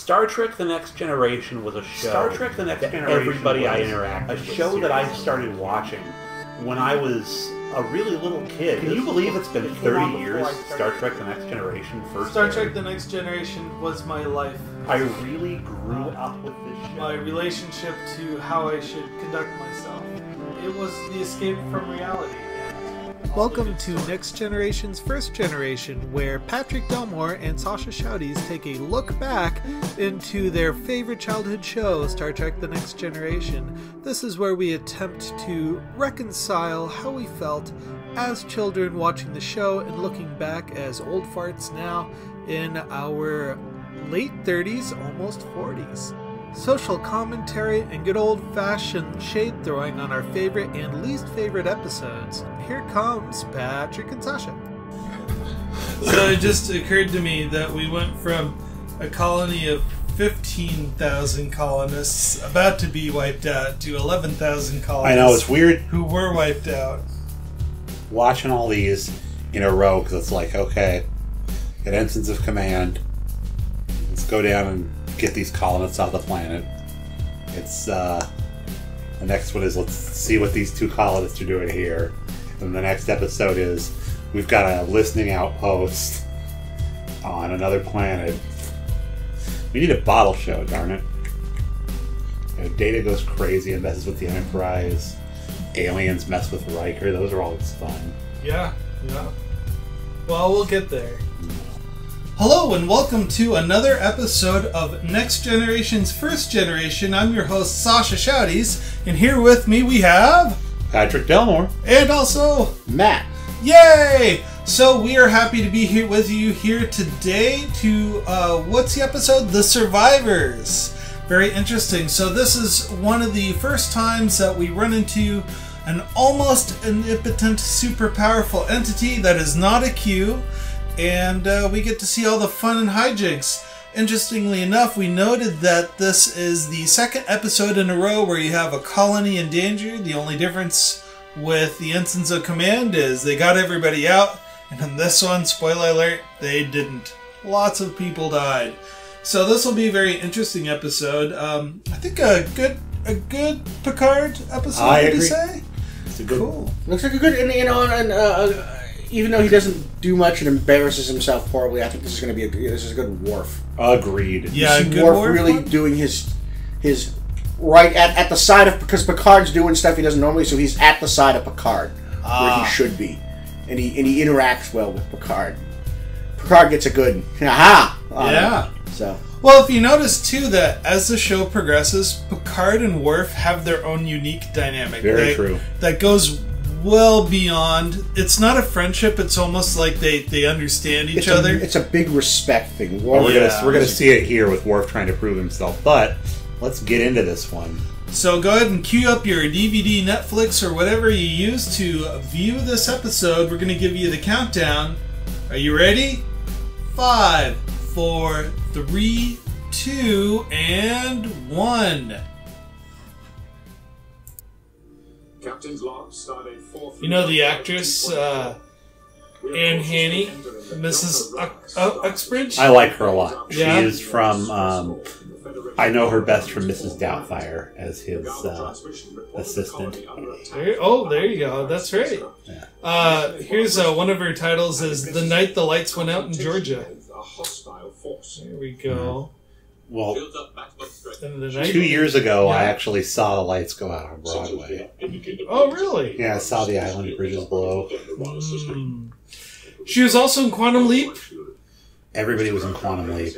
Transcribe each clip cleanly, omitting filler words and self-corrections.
Star Trek The Next Generation was a show that everybody I interacted with. A show that I started watching when I was a really little kid. Can you believe it's been 30 years Star Trek The Next Generation first Star Trek The Next Generation was my life. I really grew up with this show. My relationship to how I should conduct myself. It was the escape from reality. Welcome to Next Generation's First Generation, where Patrick Delmore and Sascha Shouties take a look back into their favorite childhood show, Star Trek The Next Generation. This is where we attempt to reconcile how we felt as children watching the show and looking back as old farts now in our late 30s, almost 40s. Social commentary and good old-fashioned shade-throwing on our favorite and least favorite episodes. Here comes Patrick and Sascha. So it just occurred to me that we went from a colony of 15,000 colonists about to be wiped out to 11,000 colonists. I know, it's weird. Who were wiped out. Watching all these in a row, because it's like, okay, get ensigns of command. Let's go down and get these colonists off the planet. It's the next one is let's see what these two colonists are doing here, and the next episode is we've got a listening outpost on another planet. We need a bottle show, darn it. You know, Data goes crazy and messes with the Enterprise. Aliens mess with Riker. Those are always fun. Yeah. Well, we'll get there. Hello and welcome to another episode of Next Generation's First Generation. I'm your host, Sascha Shouties, and here with me we have... Patrick Delmore. And also... Matt. Yay! So we are happy to be here with you here today to, what's the episode? The Survivors. Very interesting. So this is one of the first times that we run into an almost omnipotent, super powerful entity that is not a Q. And we get to see all the fun and hijinks. Interestingly enough, we noted that this is the second episode in a row where you have a colony in danger. The only difference with the Ensigns of Command is they got everybody out, and in this one, spoiler alert, they didn't. Lots of people died. So this will be a very interesting episode. I think a good Picard episode, would you say? It's a good cool. Looks like a good, even though he doesn't do much and embarrasses himself horribly, I think this is going to be a good Worf. Agreed. Yeah, you see Worf really doing his right at the side of, because Picard's doing stuff he doesn't normally, so he's at the side of Picard where he should be, and he interacts well with Picard. Picard gets a good aha. Yeah. So. Well, if you notice too that as the show progresses, Picard and Worf have their own unique dynamic. Very true. That goes well beyond. It's not a friendship. It's almost like they understand each other. It's a big respect thing. Well, we're gonna see it here with Worf trying to prove himself. But let's get into this one. So go ahead and queue up your DVD, Netflix, or whatever you use to view this episode. We're gonna give you the countdown. Are you ready? 5, 4, 3, 2, and 1. You know the actress, Anne Haney, Mrs. Uxbridge? I like her a lot. Yeah. She is from, I know her best from Mrs. Doubtfire as his assistant. There you go. That's right. Yeah. Here's one of her titles is The Night the Lights Went Out in Georgia. There we go. Well, 2 years ago, I actually saw the lights go out on Broadway. Oh, really? Yeah, I saw the island bridges blow. She was also in Quantum Leap. Everybody was in Quantum Leap.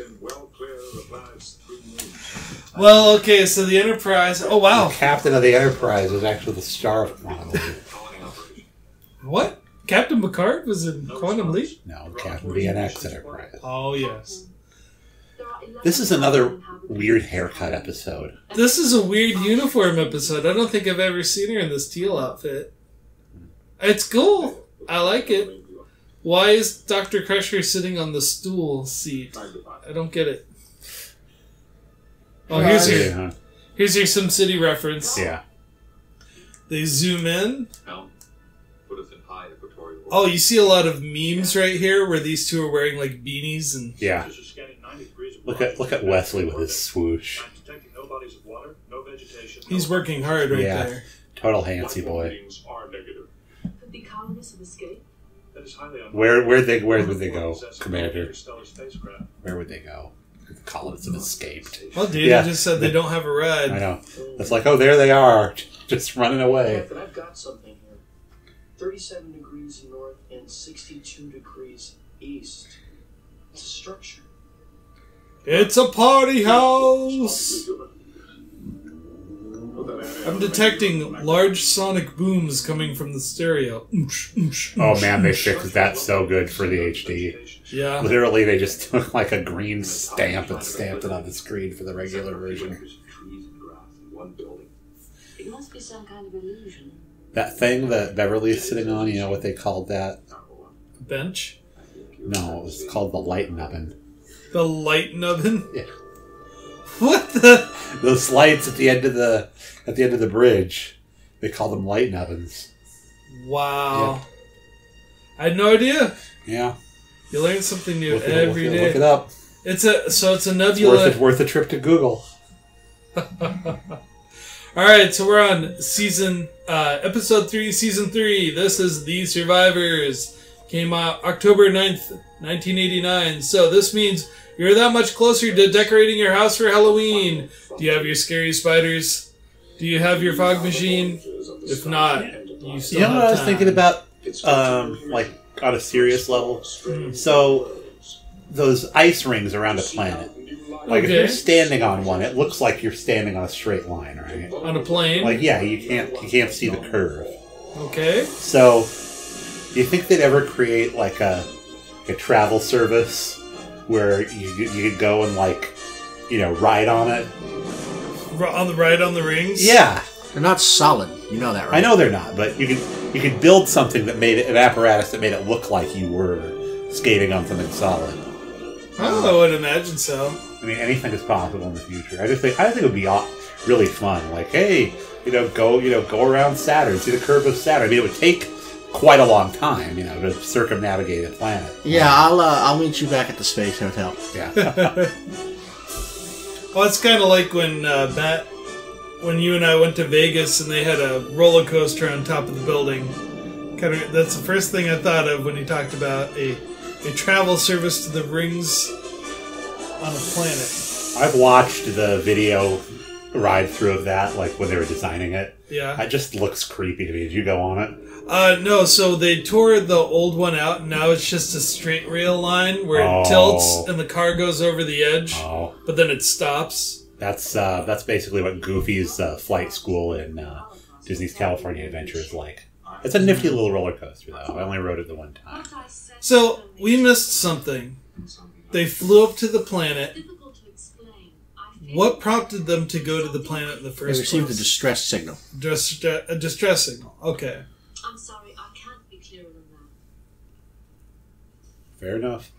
Well, okay, so the Enterprise... Oh, wow. The captain of the Enterprise was actually the star of Quantum Leap. What? Captain Picard was in Quantum Leap? No, Captain VNX Enterprise. Oh, yes. This is another weird haircut episode. This is a weird uniform episode. I don't think I've ever seen her in this teal outfit. It's cool. I like it. Why is Dr. Crusher sitting on the stool seat? I don't get it. Oh, here's your SimCity reference. Yeah. They zoom in. Oh, you see a lot of memes right here where these two are wearing like beanies and... Yeah. Look at Wesley with his swoosh. He's working hard right there. Total Handsy boy. Could the colonists have escaped? Where would they go, Commander? Where would they go? The colonists have escaped. Well, Data just said they don't have a ride. I know. It's like, oh, there they are, just running away. But I've got something here. 37 degrees north and 62 degrees east. It's a structure. It's a party house! I'm detecting large sonic booms coming from the stereo. Oh man, they fixed that so good for the HD. Yeah. Literally, they just took like a green stamp and stamped it on the screen for the regular version. It must be some kind of illusion. That thing that Beverly is sitting on, you know what they called that? Bench? No, it was called the light nubbin. The light nubbin? Yeah. What the? Those lights at the end of the bridge, they call them light nubbins. Wow. Yeah. I had no idea. Yeah. You learn something new every day. Look it up. It's a nebula. It's worth a trip to Google. Alright, so we're on episode 3, season 3. This is The Survivors. Came out October 9th, 1989. So this means you're that much closer to decorating your house for Halloween. Do you have your scary spiders? Do you have your fog machine? If not, you still have You know what I was time. thinking about? Like on a serious level. So those ice rings around a planet. Like if you're standing on one, it looks like you're standing on a straight line, right? On a plane? Like yeah, you can't see the curve. Okay. So do you think they'd ever create like a travel service where you could go and like, you know, ride on it? On the rings? Yeah. They're not solid. You know that, right? I know they're not, but you could build something that made it an apparatus that made it look like you were skating on something solid. I would imagine so. I mean, anything is possible in the future. I think it would be really fun. Like, hey, go around Saturn, see the curve of Saturn. I mean, it would take quite a long time, to circumnavigate the planet. Yeah, I'll meet you back at the space hotel. Yeah. Well, it's kind of like when when you and I went to Vegas and they had a roller coaster on top of the building. That's the first thing I thought of when he talked about a travel service to the rings on a planet. I've watched the video ride through of that, like when they were designing it. Yeah. It just looks creepy to me. Did you go on it? No, so they tore the old one out, and now it's just a straight rail line where it tilts and the car goes over the edge, but then it stops. That's basically what Goofy's flight school in Disney's California Adventure is like. It's a nifty little roller coaster, though. I only rode it the one time. So, we missed something. They flew up to the planet. What prompted them to go to the planet in the first place? They received a distress signal. A distress signal. Okay. I'm sorry, I can't be clearer than that. Fair enough.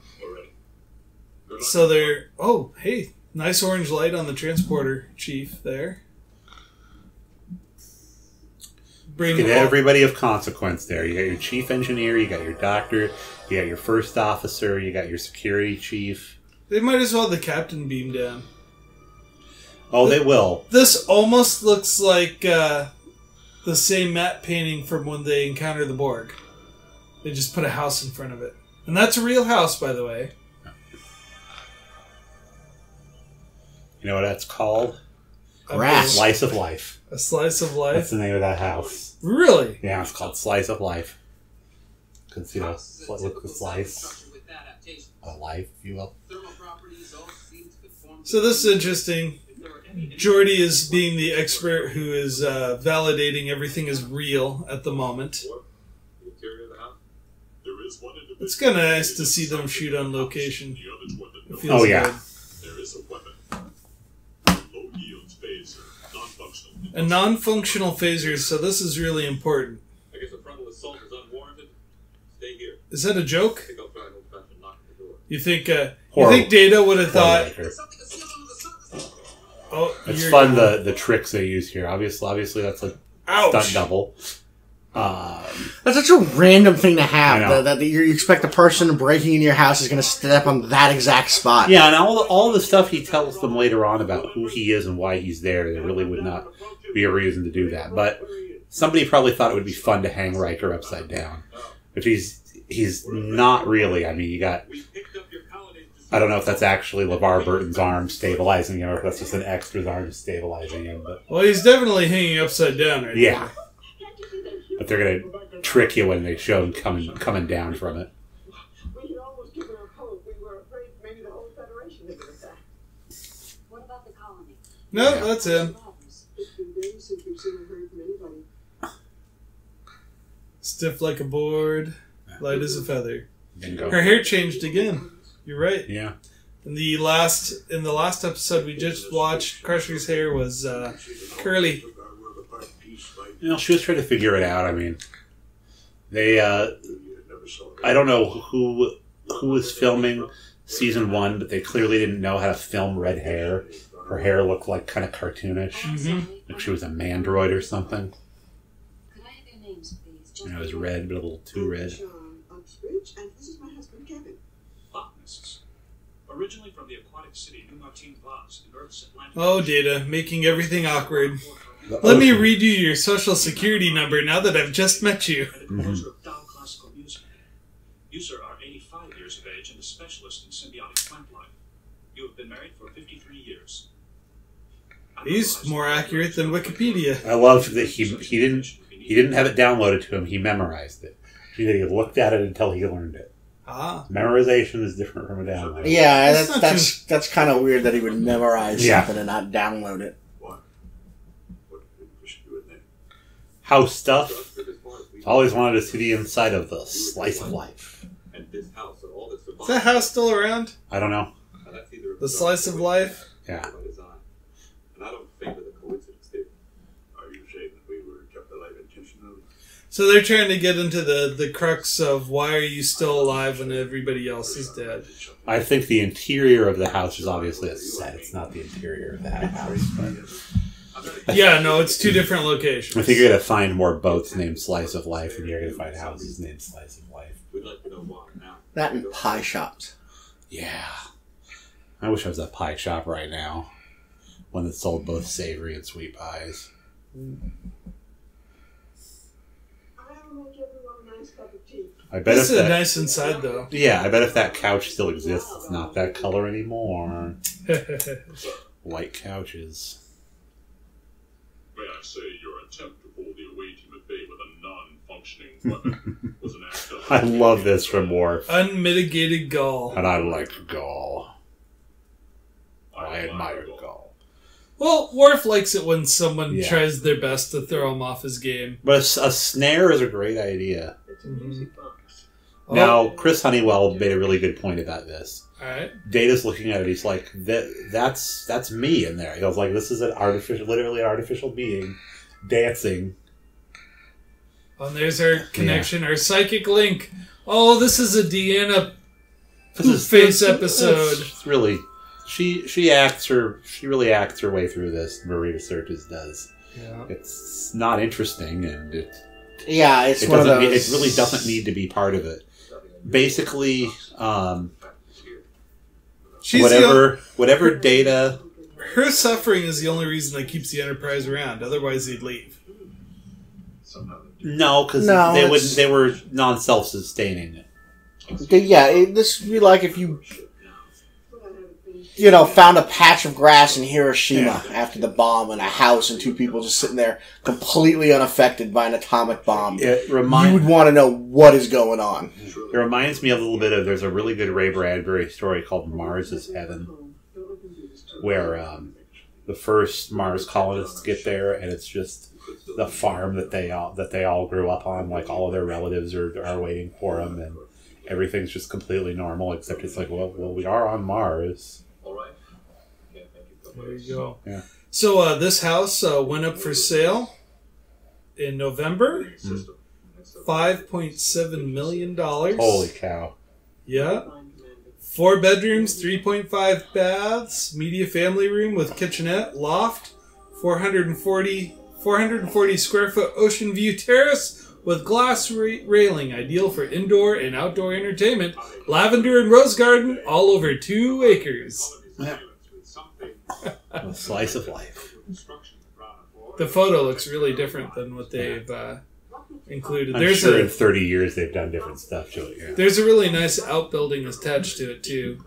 So they're... Oh, hey. Nice orange light on the transporter, Chief, there. Get everybody of consequence there. You got your chief engineer, you got your doctor, you got your first officer, you got your security chief. They might as well have the captain beam down. Oh, they will. This almost looks like the same matte painting from when they encounter the Borg. They just put a house in front of it. And that's a real house, by the way. You know what that's called? Grass. A slice of life. A slice of life? That's the name of that house. Really? Yeah, it's called Slice of Life. Because, look, the slice of life, if you will. So this is interesting. Geordi is being the expert who is validating everything is real at the moment. It's kind of nice to see them shoot on location. It feels oh, yeah. good. A non-functional phaser, so this is really important. I guess a frontal assault is unwarranted. Stay here. Is that a joke? I think I'll try an old-fashioned knock on the door. You think Data would have thought... Oh, it's fun the tricks they use here. Obviously that's a stunt double. That's such a random thing to have. I know. That you expect the person breaking into your house is going to step on that exact spot. Yeah, and all the stuff he tells them later on about who he is and why he's there, there really would not be a reason to do that. But somebody probably thought it would be fun to hang Riker upside down. But he's not really. I mean, you got... I don't know if that's actually LeVar Burton's arm stabilizing him or if that's just an extra's arm stabilizing him. But Well, he's definitely hanging upside down right yeah. now. But they're going to trick you when they show him coming down from it. We had almost given up hope. We were afraid maybe the whole Federation had been attacked. What about the colony? No, Yeah. that's him. It's been days since we've seen or heard from anybody. Stiff like a board, light as a feather. Bingo. Her hair changed again. You're right. Yeah. In the last episode we just watched, Crusher's hair was curly. You know, she was trying to figure it out. I mean, they, I don't know who was filming season 1, but they clearly didn't know how to film red hair. Her hair looked like kind of cartoonish. Mm-hmm. Like she was a mandroid or something. Could I have your names, please? You know, it was red, but a little too red. John Uxbridge, and this is my husband, Kevin. Botanists. Originally from the aquatic city New Martine Vaz in Earth's Atlantic. Oh, Data, making everything awkward. The Let me ocean. read you your social security number now that I've just met you. And the composer of Tao classical music. You, sir, are 85 years of age and a specialist in symbiotic plant life. You have been married for 53 years. He's more accurate than Wikipedia. I love that he didn't have it downloaded to him. He memorized it. He looked at it until he learned it. Ah. Memorization is different from a download. Yeah, That's not that's kind of weird that he would memorize Yeah. something and not download it. What should do with that? House stuff. Always wanted to see the inside of the slice of life. And this house and all that's Is that house still around? I don't know. The slice of life? Yeah. And I don't favor the coincidence there. Are you saying that we were kept alive intentionally? So they're trying to get into the crux of why are you still alive when everybody else is dead? I think the interior of the house is obviously a set. It's not the interior of that house. But Yeah, no, it's two different locations. I think you're going to find more boats named Slice of Life than you're going to find houses named Slice of Life. We'd like to know why now. That and pie shops. Yeah. I wish I was at a pie shop right now. One that sold both savory and sweet pies. I'll make everyone a nice cup of tea. I bet This if is that, nice inside, though. yeah, I bet if that couch still exists, it's not that color anymore. White couches. May I say your attempt to pull the away team at bay with a non-functioning weapon was an act of... I love this from Worf. Unmitigated gall. And I like gall. I admire gall. Well, Worf likes it when someone Yeah. tries their best to throw him off his game. But a snare is a great idea. It's a music box. Now, Chris Honeywell made a really good point about this. Alright. Data's looking at it. He's like, "That's me in there." He goes like, "This is an literally an artificial being dancing." Oh, and there's our connection, our psychic link. Oh, this is a Deanna Poop-Face episode. It's really, she really acts her way through this. Marita Sirtis does. Yeah. It's not interesting, and Yeah, it's it one of doesn't. those. It really doesn't need to be part of it. Basically, She's whatever Data. her suffering is the only reason that keeps the Enterprise around. Otherwise, they'd leave. No, because No, they it's- they were non-self-sustaining. Yeah, this would be like if you found a patch of grass in Hiroshima after the bomb and a house and two people just sitting there completely unaffected by an atomic bomb. It You reminds. would want to know what is going on. It reminds me a little bit of, there's a really good Ray Bradbury story called Mars is Heaven, where the first Mars colonists get there, and it's just the farm that they all grew up on. Like, all of their relatives are waiting for them, and everything's just completely normal, except it's like, well, we are on Mars. All right. Yeah, thank you. There you go. Yeah. So this house went up for sale in November. $5.7 million. Holy cow. Yeah. 4 bedrooms, 3.5 baths, media family room with kitchenette, loft, 440 square foot ocean view terrace with glass railing, ideal for indoor and outdoor entertainment. Lavender and rose garden, all over 2 acres. Yeah. A slice of life. The photo looks really different than what they've included. I'm sure in 30 years they've done different stuff to it. Yeah. There's a really nice outbuilding attached to it too.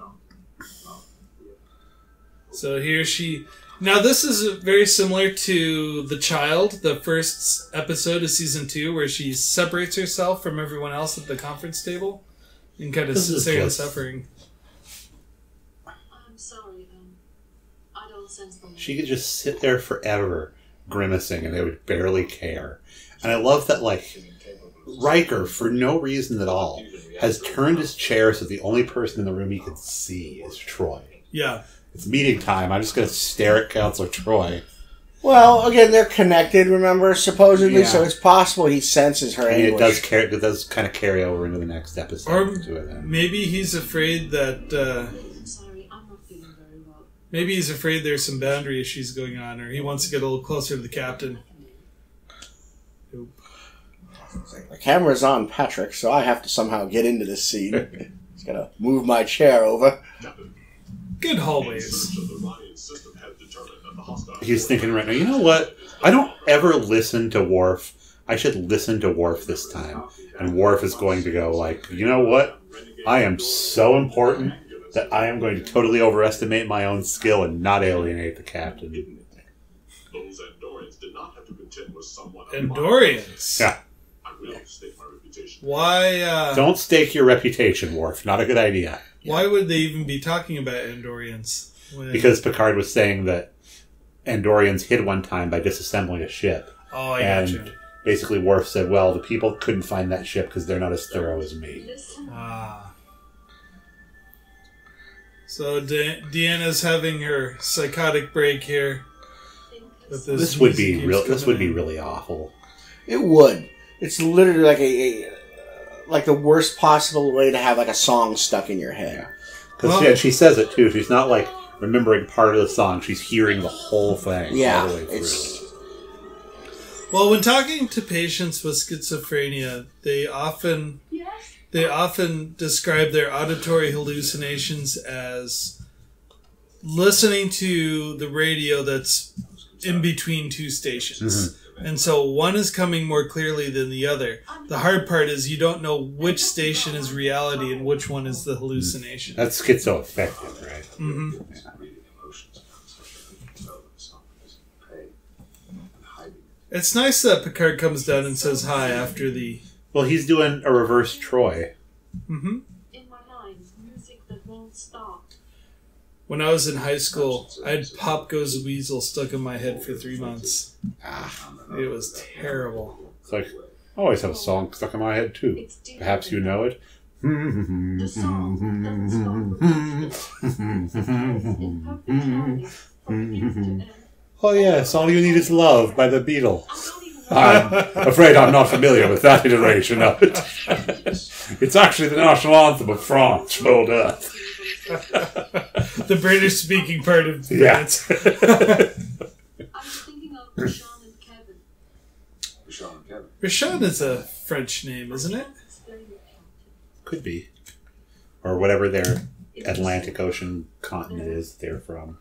So here she... Now this is very similar to The Child, the first episode of season 2, where she separates herself from everyone else at the conference table and kind of sits there in suffering. I'm sorry, I don't sense the... She could just sit there forever grimacing and they would barely care. And I love that, like, Riker, for no reason at all, has turned his chair so the only person in the room he can see is Troy. Yeah. It's meeting time. I'm just going to stare at Counselor Troy. Well, again, they're connected, remember, supposedly, Yeah. so it's possible he senses her And anguish. it does kind of carry over into the next episode. Or maybe he's afraid that... I'm sorry, I'm not feeling very well. maybe he's afraid there's some boundary issues going on, or he wants to get a little closer to the captain. The camera's on Patrick, so I have to somehow get into this scene. Just gotta move my chair over. Good hallways. He's thinking right now, you know what? I don't ever listen to Worf. I should listen to Worf this time. And Worf is going to go like, you know what? I am so important that I am going to totally overestimate my own skill and not alienate the captain. Those Andorians did not have to contend with someone. Andorians? Yeah. I will stake my reputation. Why, Don't stake your reputation, Worf. Not a good idea. Why would they even be talking about Andorians? Because Picard was saying that Andorians hid one time by disassembling a ship. Oh, I and gotcha. basically Worf said, well, the people couldn't find that ship because they're not as thorough as me. Ah. So Deanna's having her psychotic break here. With This would be music real. keeps This would be coming in. really awful. It would. It's literally like like the worst possible way to have like a song stuck in your head. Because she says it too. She's not like remembering part of the song. She's hearing the whole thing. Yeah, all the way through. it's Well, when talking to patients with schizophrenia, they often describe their auditory hallucinations as listening to the radio that's in between 2 stations. And so one is coming more clearly than the other. The hard part is you don't know which station is reality and which one is the hallucination. That's schizoaffective, right? Mm-hmm. It's nice that Picard comes down and says hi after the... Well, he's doing a reverse Troy. Mm-hmm. In my mind, music that won't stop. When I was in high school, I had Pop Goes the Weasel stuck in my head for 3 months. It was terrible. It's like, I always have a song stuck in my head too. Perhaps you know it. The song doesn't stop. In perfect harmony from beginning to end. Oh yes, All You Need Is Love by the Beatles. I'm afraid I'm not familiar with that iteration of it. It's actually the national anthem of France, Old Earth. The British-speaking part of France. Yeah. I was thinking of Rashawn and Kevin. Rashawn and Kevin. Rashawn is a French name, isn't it? Could be. Or whatever their Atlantic Ocean continent is they're from.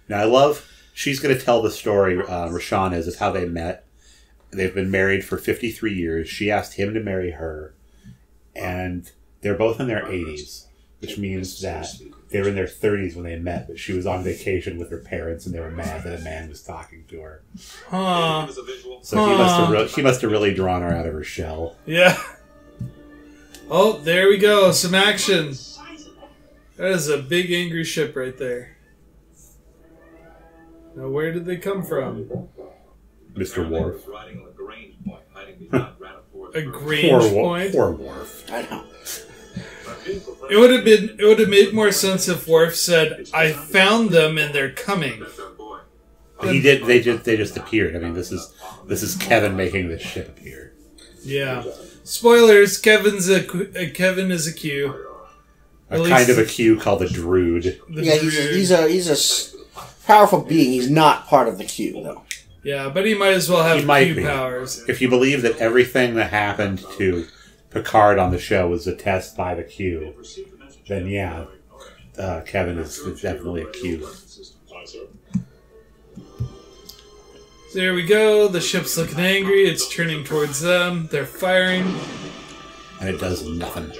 Now, I love, she's going to tell the story, Rashawn is how they met. They've been married for 53 years. She asked him to marry her. And they're both in their 80s, which means that they were in their 30s when they met, but she was on vacation with her parents and they were mad that a man was talking to her. Huh. So he must have really drawn her out of her shell. Yeah. Oh, there we go. Some action. That is a big angry ship right there. Now, where did they come from? Mr. Worf. Riding on a Grange point, hiding behind A Grange point? Poor Worf. I know. It would have made more sense if Worf said, "I found them and they're coming." He did. They just appeared. I mean, this is Kevin making this ship appear. Yeah. Spoilers. Kevin is a Q. A kind of a Q called a Druid. Yeah, he's a powerful being. He's not part of the queue, though. Yeah, but he might as well have Q powers. If you believe that everything that happened to Picard on the show was a test by the Q, then yeah, Kevin is definitely a Q. So here we go. The ship's looking angry. It's turning towards them. They're firing. And it does nothing.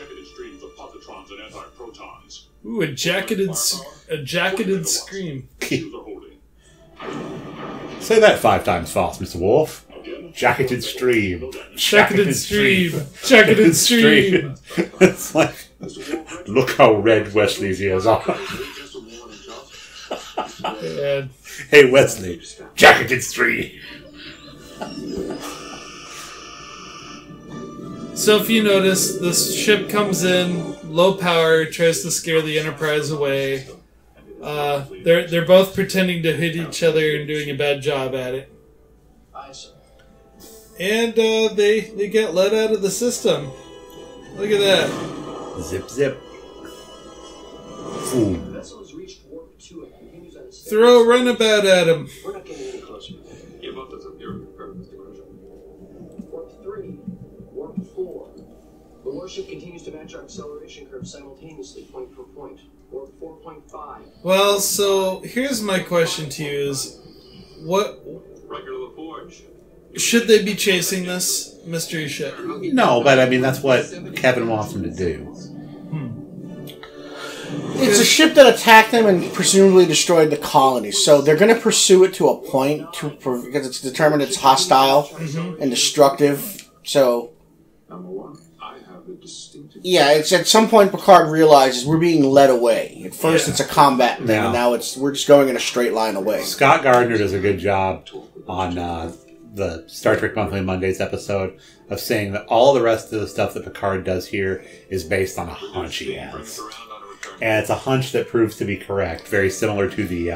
Ooh, a jacketed scream. Say that 5 times fast, Mr. Worf. Jacketed stream. Jacketed stream. Jacketed stream. It's like, look how red Wesley's ears are. And hey, Wesley. Jacketed stream. so if you notice, this ship comes in, low power, tries to scare the Enterprise away. They're both pretending to hit each other and doing a bad job at it. And they get let out of the system. Look at that. Zip, zip. Boom. Throw a runabout at him. We're not getting any closer. Give up as a Mr. Crusher. Warp 3, Warp 4. The warship continues to match our acceleration curve simultaneously, point per point. Warp 4.5. Well, so here's my question to you: is what Regular Forge. should they be chasing this mystery ship? No, but I mean, that's what Kevin wants them to do. It's a ship that attacked them and presumably destroyed the colony. So they're going to pursue it to a point because it's determined it's hostile and destructive. So, yeah, it's at some point Picard realizes we're being led away. At first, it's a combat thing, and now we're just going in a straight line away. Scott Gardner does a good job on the Star Trek Monthly Mondays episode of saying that all the rest of the stuff that Picard does here is based on a hunch he has. And it's a hunch that proves to be correct. Very similar to the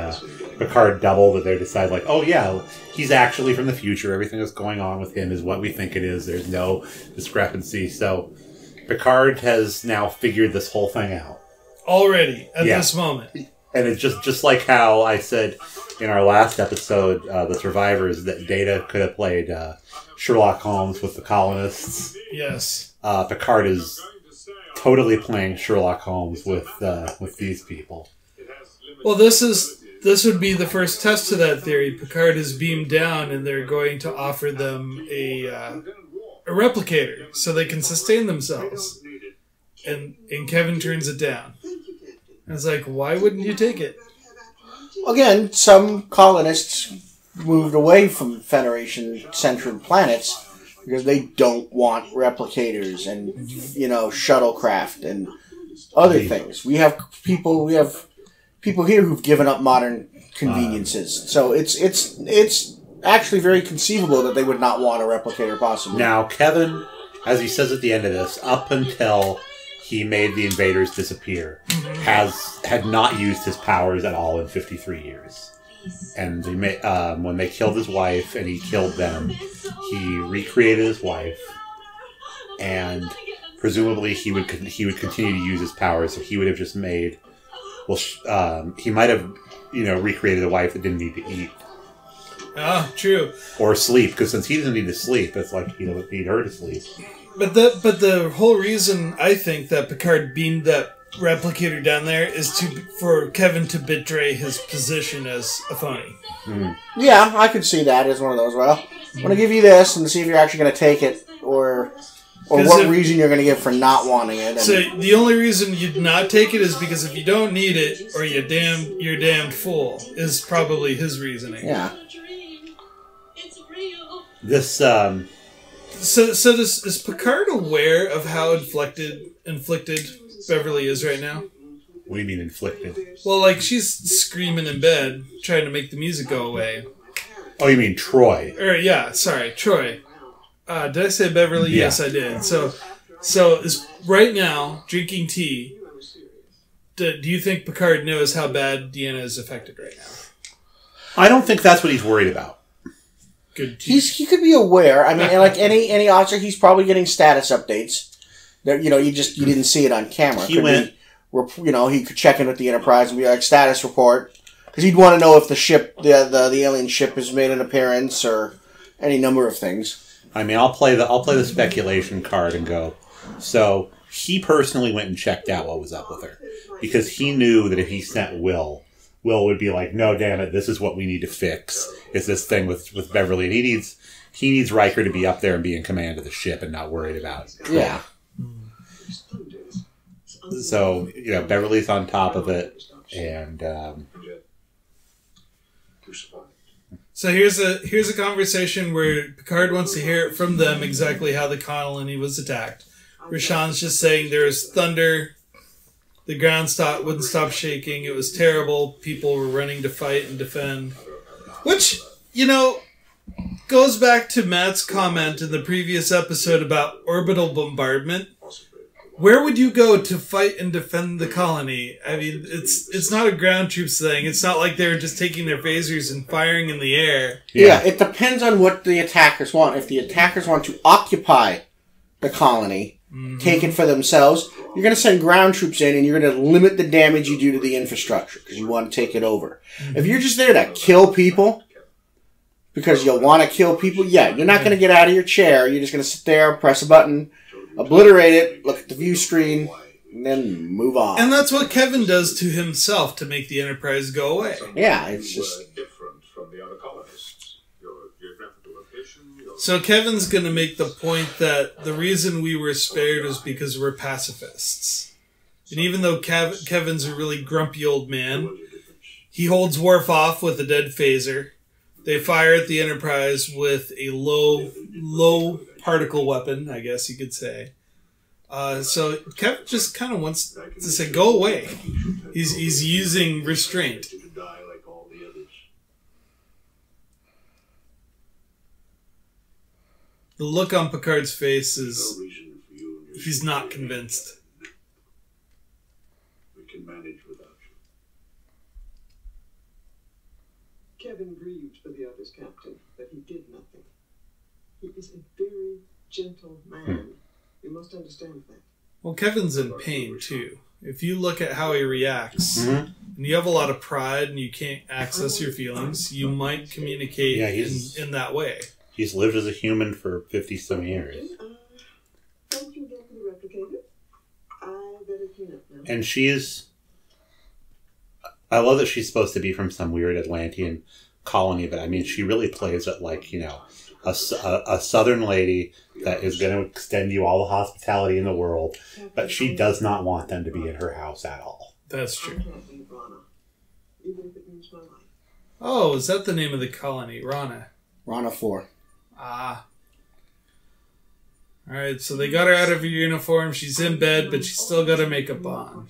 Picard double that they decide, like, oh yeah, he's actually from the future. Everything that's going on with him is what we think it is. There's no discrepancy. So Picard has now figured this whole thing out. Already, at this moment. And it's just like how I said in our last episode, The Survivors, that Data could have played Sherlock Holmes with the colonists. Yes. Picard is totally playing Sherlock Holmes with these people. Well, this would be the first test of that theory. Picard is beamed down, and they're going to offer them a replicator so they can sustain themselves. And Kevin turns it down. And it's like, why wouldn't you take it? Again, some colonists moved away from Federation-centered planets because they don't want replicators and, shuttlecraft and other things. We have people here who've given up modern conveniences. So it's actually very conceivable that they would not want a replicator possibly. Now, Kevin, as he says at the end of this, up until he made the invaders disappear, had not used his powers at all in 53 years. And when they killed his wife and he killed them, he recreated his wife, and presumably he would continue to use his powers. So he would have just made, he might have, recreated a wife that didn't need to eat. Ah, true. Or sleep, because since he doesn't need to sleep, it's like he doesn't need her to sleep. But the whole reason I think that Picard beamed that replicator down there is for Kevin to betray his position as a phony. Yeah, I could see that as one of those. Well, I'm going to give you this and see if you're actually going to take it, or what reason you're going to give for not wanting it. And so the only reason you'd not take it is because if you don't need it, or you're damned fool, is probably his reasoning. Yeah. This So is Picard aware of how inflicted Beverly is right now? What do you mean inflicted? Well, like, she's screaming in bed, trying to make the music go away. Oh, you mean Troy? Sorry, Troy. Did I say Beverly? Yeah. Yes, I did. So is right now drinking tea. Do you think Picard knows how bad Deanna is affected right now? I don't think that's what he's worried about. Good tea. he could be aware. I mean, like any officer, he's probably getting status updates. That you didn't see it on camera. He could check in with the Enterprise and be like, status report. Because he'd want to know if the ship, the alien ship, has made an appearance or any number of things. I mean, I'll play the speculation card and go. So he personally went and checked out what was up with her because he knew that if he sent Will would be like, no, damn it, this is what we need to fix. Is this thing with Beverly? And he needs Riker to be up there and be in command of the ship and not worried about. Yeah. So Beverly's on top of it, and. So here's a conversation where Picard wants to hear it from them exactly how the colony was attacked. Rashawn's just saying there was thunder, the ground wouldn't stop shaking, it was terrible, people were running to fight and defend. Which, goes back to Matt's comment in the previous episode about orbital bombardment. Where would you go to fight and defend the colony? I mean, it's not a ground troops thing. It's not like they're just taking their phasers and firing in the air. Yeah, it depends on what the attackers want. If the attackers want to occupy the colony, take it for themselves, you're going to send ground troops in and you're going to limit the damage you do to the infrastructure because you want to take it over. If you're just there to kill people, because you want to kill people, yeah, you're not going to get out of your chair. You're just going to sit there, press a button, obliterate it, look at the view screen, and then move on. And that's what Kevin does to himself to make the Enterprise go away. Yeah, it's just different from the other colonists. Your geographical location. So Kevin's going to make the point that the reason we were spared was because we're pacifists. And even though Kevin's a really grumpy old man, he holds Worf off with a dead phaser. They fire at the Enterprise with a low particle weapon, I guess you could say. So Kevin just kind of wants to say, go away. He's using restraint. The look on Picard's face is he's not convinced. We can manage without you. Kevin grieved for the others, Captain, but he did nothing. He is a very gentle man. You must understand that. Well, Kevin's in pain, too. If you look at how he reacts, and you have a lot of pride and you can't access your feelings, you might communicate in that way. He's lived as a human for 50-some years. Don't you get the replicator? I better clean up now. And I love that she's supposed to be from some weird Atlantean colony, but I mean, she really plays it like, a southern lady that is going to extend you all the hospitality in the world, but she does not want them to be in her house at all. That's true. I can't leave Rana, even if it means my life. Oh, is that the name of the colony? Rana. Rana 4. Ah. Alright, so they got her out of her uniform. She's in bed, but she's still got her makeup on.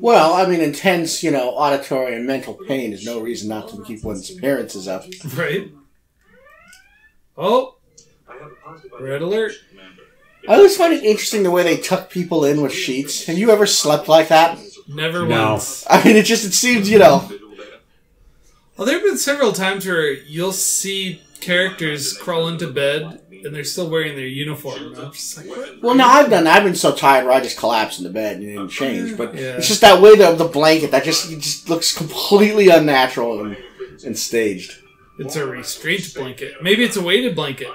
Well, I mean, intense, auditory and mental pain is no reason not to keep one's appearances up. Right? Oh! Red alert. I always find it interesting the way they tuck people in with sheets. Have you ever slept like that? Never once. I mean, it seems, Well, there have been several times where you'll see characters crawl into bed and they're still wearing their uniform. I'm just like, what? Well, no, I've done that. I've been so tired where I just collapse in the bed and didn't change. But it's just that way, the blanket, that just looks completely unnatural and staged. It's a restraint blanket. Maybe it's a weighted blanket.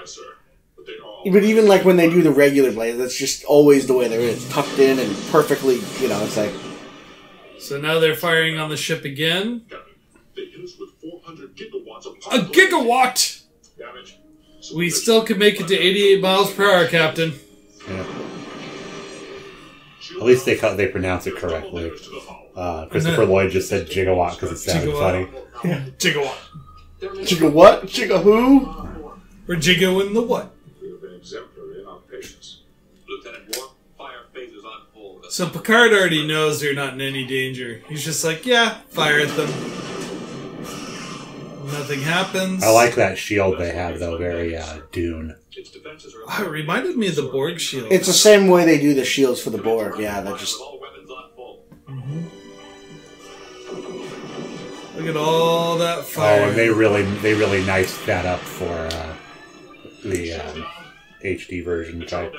But even like when they do the regular blanket, that's just always the way there is. Tucked in and perfectly, it's like... So now they're firing on the ship again. A gigawatt! We still can make it to 88 miles per hour, Captain. Yeah. At least they pronounce it correctly. Christopher Lloyd just said gigawatt because it sounded funny. Yeah. Gigawatt. Giga what? Giga who? We're gigoing the what? We've been exemplary in our patience. Lieutenant Worf, fire phases on full. So Picard already knows they're not in any danger. He's just like, yeah, fire at them. Nothing happens. I like that shield they have, though. Very Dune. Oh, it reminded me of the Borg shield. It's the same way they do the shields for the Borg. Yeah, they're just... Look at all that fire. Oh, and they really niced that up for the HD version, which I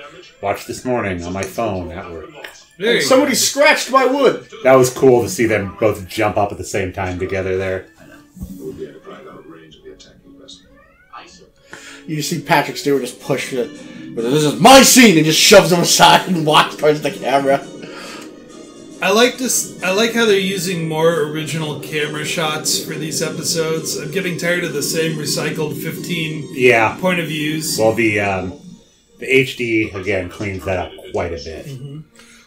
watched this morning on my phone at work. There you Somebody go. scratched my wood. That was cool to see them both jump up at the same time together there. We'll be able to drive out range of the attacking vessel. Aye, sir. You see Patrick Stewart just push it. This is my scene, and just shoves him aside and walks towards the camera. I like this. I like how they're using more original camera shots for these episodes. I'm getting tired of the same recycled 15 Yeah. point of views. Well, the HD again cleans that up quite a bit.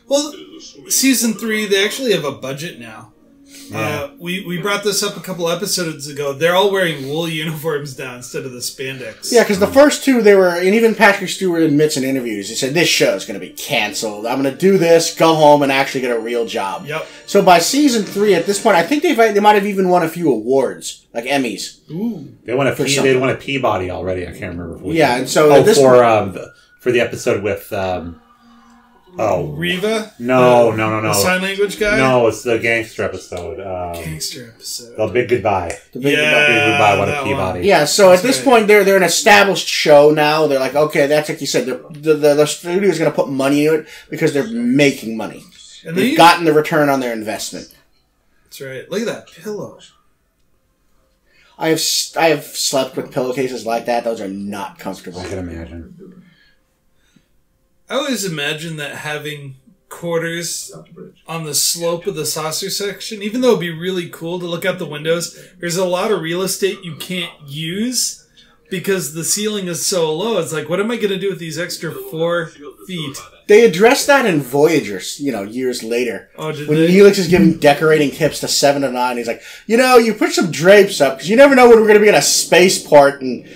Well, season 3, they actually have a budget now. Yeah. We brought this up a couple episodes ago. They're all wearing wool uniforms now instead of the spandex. Yeah, because the first two, they were, and even Patrick Stewart admits in interviews, he said, this show's going to be canceled. I'm going to do this, go home, and actually get a real job. Yep. So by season 3, at this point, I think they might have even won a few awards, like Emmys. Ooh. They won a For they won a Peabody already. I can't remember. Which Yeah, one. and so oh, at this for the episode with Riva? no. The sign language guy? No, it's the gangster episode. Gangster episode. The Big Goodbye. The big Yeah. Big Goodbye won a that Peabody. one. Yeah, so That's at this right. point, they're an established show now. They're like, okay, that's like you said, the studio's going to put money into it because they're making money. And They've they, gotten the return on their investment. that's right. Look at that pillow. I have slept with pillowcases like that. Those are not comfortable. I can imagine. I always imagine that having quarters on the slope of the saucer section, even though it'd be really cool to look out the windows, there's a lot of real estate you can't use because the ceiling is so low. It's like, what am I going to do with these extra 4 feet? They addressed that in Voyager, years later. Oh, did When they? Neelix is giving decorating tips to 7 of 9, he's like, you put some drapes up, because you never know when we're going to be in a spaceport, and,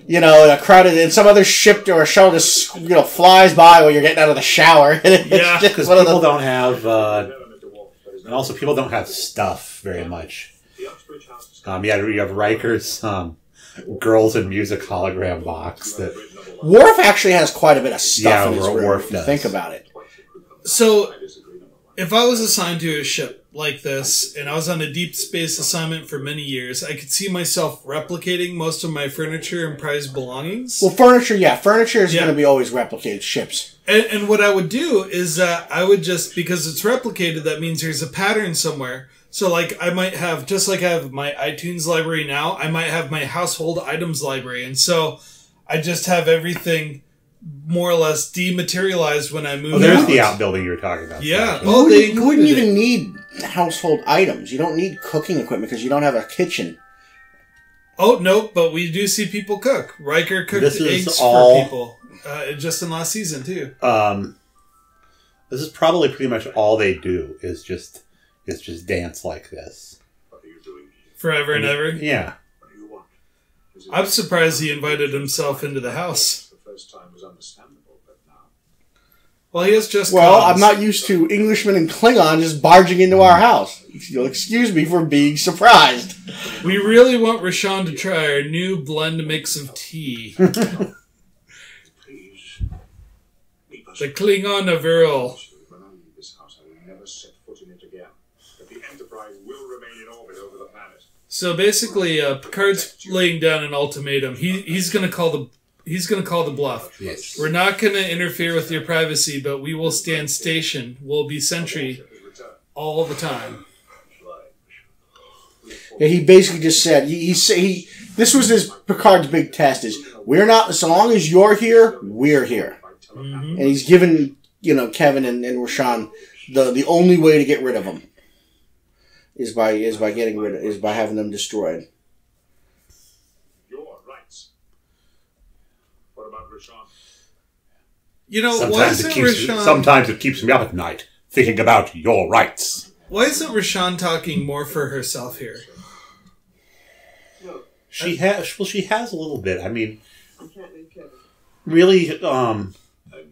a crowded, and some other ship or a shuttle just, flies by while you're getting out of the shower. Yeah, Because people don't have, and also people don't have stuff very much. You have Riker's Girls and Music hologram box that. Worf actually has quite a bit of stuff in his room, Worf if you does. think about it. So, if I was assigned to a ship like this, and I was on a deep space assignment for many years, I could see myself replicating most of my furniture and prized belongings. Well, furniture is Yeah. going to be always replicated ships. And what I would do is I would just, because it's replicated, that means there's a pattern somewhere. So, like, I might have, just like I have my iTunes library now, I might have my household items library. And so, I just have everything more or less dematerialized when I move Oh, there's out. the outbuilding you were talking about. Yeah. Sasha. Oh, they You wouldn't included it. even need household items. You don't need cooking equipment because you don't have a kitchen. Oh, no, but we do see people cook. Riker cooked This is eggs all- for people. Just in last season, too. This is probably pretty much all they do is just dance like this. What are you doing here? Forever and ever. Yeah. What do you want? Is it- I'm surprised he invited himself into the house. The first time was understandable, but now. Well, he has just Well, cause. I'm not used to Englishmen and Klingon just barging into our house. You'll excuse me for being surprised. We really want Rashawn to try our new blend mix of tea. Please. Leave us. The Klingon of Earl. When I leave this house, I will never set foot in it again. But the Enterprise will remain in orbit over the planet. So basically, Picard's laying down an ultimatum. He's going to call the bluff. Yes. We're not going to interfere with your privacy, but we will stand station. We'll be sentry all the time. Yeah, he basically just said this was his Picard's big test is we're not so long as you're here, we're here. And he's given Kevin and Rashawn the only way to get rid of them is by having them destroyed. Your rights. What about Rashawn? Why isn't Sometimes it keeps me up at night thinking about your rights. Why isn't Rashawn talking more for herself here? She has a little bit. I mean, I can't leave Kevin. really,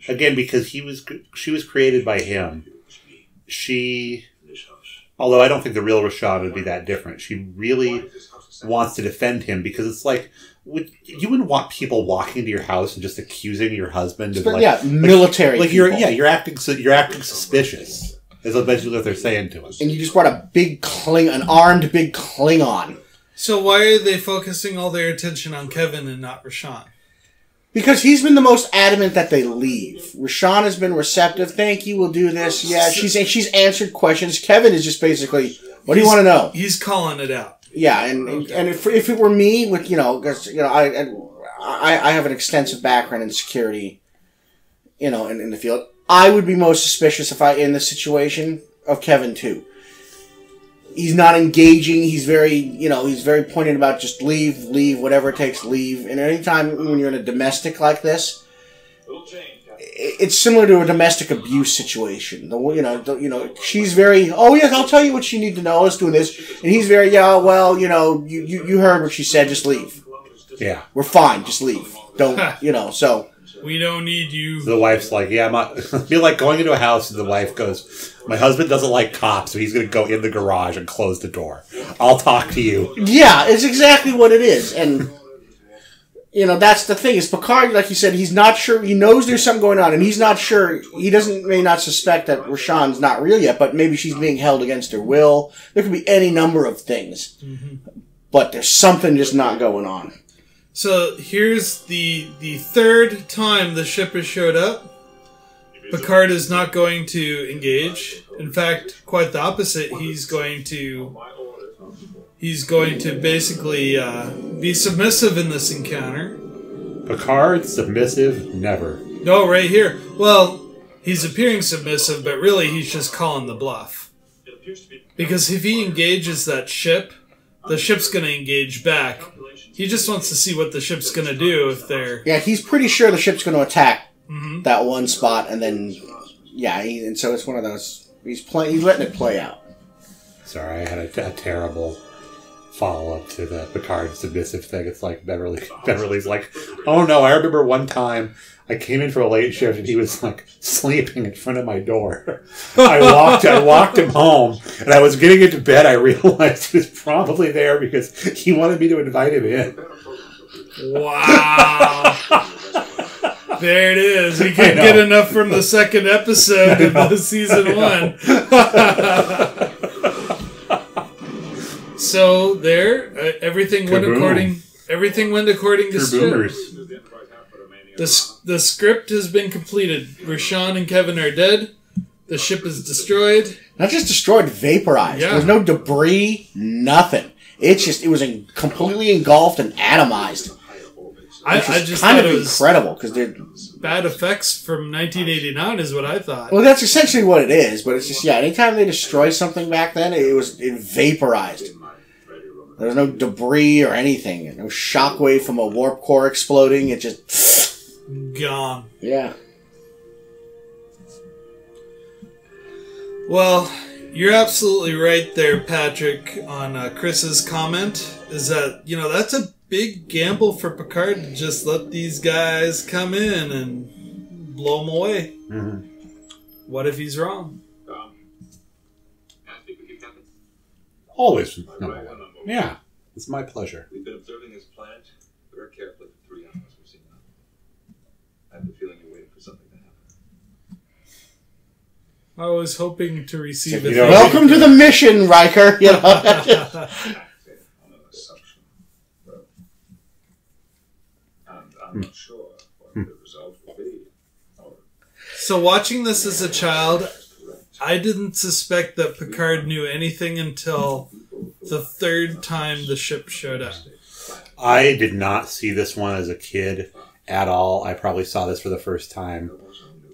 again, because she was created by him. Although I don't think the real Rashawn would be that different. She really wants to defend him because it's like, you wouldn't want people walking into your house and just accusing your husband of Military. you're people. you're acting suspicious. Is basically what they're saying to us. And you just brought an armed big Klingon. So why are they focusing all their attention on Kevin and not Rashawn? Because he's been the most adamant that they leave. Rashawn has been receptive. Thank you, we'll do this. Yeah, she's answered questions. Kevin is just basically, what do you want to know? He's calling it out. Yeah, and if it were me, with because I have an extensive background in security, in the field, I would be most suspicious if I in this situation of Kevin too. He's not engaging. He's very pointed about just leave, whatever it takes, leave. And anytime when you're in a domestic like this, it's similar to a domestic abuse situation. She's very, oh yes, I'll tell you what you need to know. Let's do this. And he's very, yeah, well, you heard what she said. Just leave. Yeah, we're fine. Just leave. Don't, so. We don't need you. So the wife's like, yeah, I feel like going into a house and the wife goes, my husband doesn't like cops, so he's going to go in the garage and close the door. I'll talk to you. Yeah, it's exactly what it is. And, that's the thing. Is Picard, like you said, he's not sure. He knows there's something going on, and he's not sure. He may not suspect that Rashawn's not real yet, but maybe she's being held against her will. There could be any number of things. Mm-hmm. But there's something just not going on. So here's the third time the ship has showed up. Picard is not going to engage. In fact, quite the opposite. He's going to basically be submissive in this encounter. Picard, submissive, never. No, right here. Well, he's appearing submissive, but really he's just calling the bluff. Because if he engages that ship, the ship's going to engage back. He just wants to see what the ship's going to do if they're... Yeah, he's pretty sure the ship's going to attack that one spot, and then... Yeah, and so it's one of those... He's letting it play out. Sorry, I had a terrible follow-up to the Picard submissive thing. It's like Beverly's like, oh no, I remember one time I came in for a late shift and he was like sleeping in front of my door. I walked him home, and I was getting into bed. I realized he was probably there because he wanted me to invite him in. Wow. There it is. We couldn't get enough from the second episode of the season 1. So there, everything went according to script. The script has been completed. Rashawn and Kevin are dead. The ship is destroyed. Not just destroyed, vaporized. Yeah. There's no debris, nothing. It was completely engulfed and atomized. I just kind thought of it was incredible because they're bad effects from 1989 is what I thought. Well, that's essentially what it is, but it's just anytime they destroy something back then, it vaporized. There was no debris or anything, no shockwave from a warp core exploding. It just gone. Yeah. Well, you're absolutely right there, Patrick, on Chris's comment. Is that that's a big gamble for Picard to just let these guys come in and blow them away. Mm-hmm. What if he's wrong? Always. Yeah, it's my pleasure. We've been observing his plant very carefully for 3 hours. We've seen nothing. I have the feeling you're waiting for something to happen. I was hoping to receive it. Welcome to the mission, Riker. I'm not sure what the result will be. So watching this as a child, I didn't suspect that Picard knew anything until the third time the ship showed up. I did not see this one as a kid at all. I probably saw this for the first time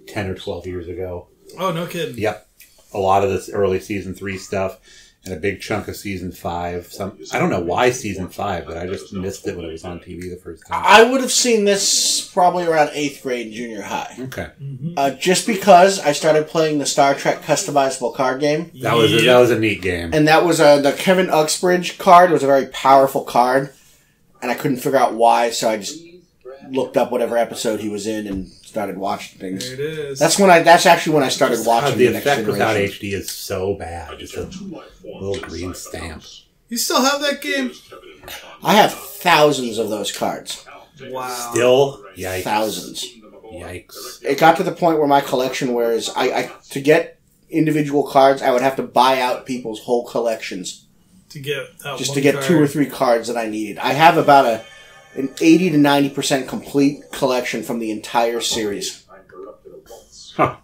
10 or 12 years ago. Oh, no kidding. Yep. A lot of this early season 3 stuff and a big chunk of season 5. I don't know why season 5, but I just missed it when it was on TV the first time. I would have seen this probably around 8th grade in junior high. Okay. Mm-hmm. Just because I started playing the Star Trek customizable card game. That was a neat game. And that was the Kevin Uxbridge card was a very powerful card. And I couldn't figure out why, so I just looked up whatever episode he was in and started watching things. There it is. That's actually when I started watching the Next effect Generation. without HD is so bad. It's a little green stamp. You still have that game? I have thousands of those cards. Wow. Still? Yikes. Thousands. Yikes. It got to the point where my collection was to get individual cards, I would have to buy out people's whole collections. To get that just one to get card. 2 or 3 cards that I needed. I have about an 80 to 90% complete collection from the entire series. Huh.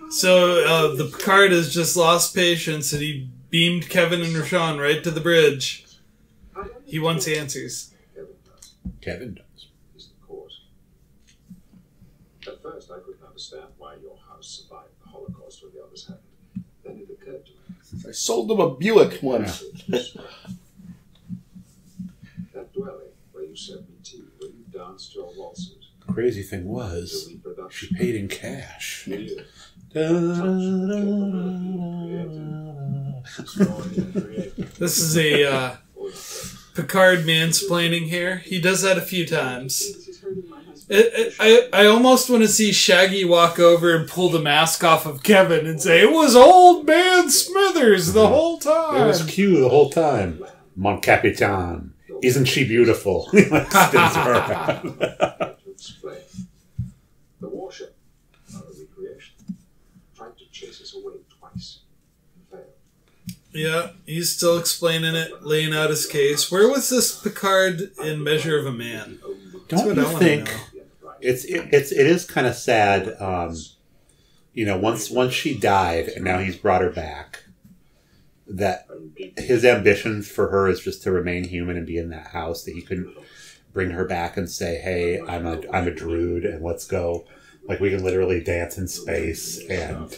So the Picard has just lost patience and he beamed Kevin and Rashawn right to the bridge. He wants answers. Kevin does. Is the cause. At first, I couldn't understand why your house survived the Holocaust when the others hadn't. Then it occurred to me. I sold them a Buick once. That dwelling where you served me tea, where you danced your waltzes. The crazy thing was, she paid in cash. This is a Picard mansplaining here. He does that a few times. I almost want to see Shaggy walk over and pull the mask off of Kevin and say, "It was old man Smithers the whole time." It was Q the whole time. Mon Capitan. Isn't she beautiful? Spins her around. To explain. The warship, not a recreation, tried to chase us away twice and failed. Yeah, he's still explaining it, laying out his case. Where was this Picard in Measure of a Man? That's Don't what you I wanna think know. it is kind of sad? Once she died, and now he's brought her back. That his ambitions for her is just to remain human and be in that house. That he couldn't bring her back and say, "Hey, I'm a druid, and let's go." Like we can literally dance in space and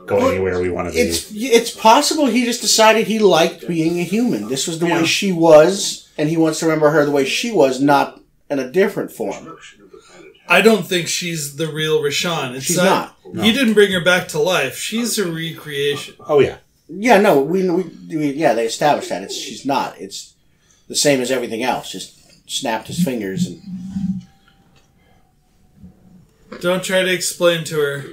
go anywhere we want to be. It's possible he just decided he liked being a human. This was the way she was, and he wants to remember her the way she was, not in a different form. I don't think she's the real Rashawn. She's not. No. He didn't bring her back to life. She's a recreation. Oh yeah. Yeah, no, they established that. She's not. It's the same as everything else. Just snapped his fingers and... Don't try to explain to her.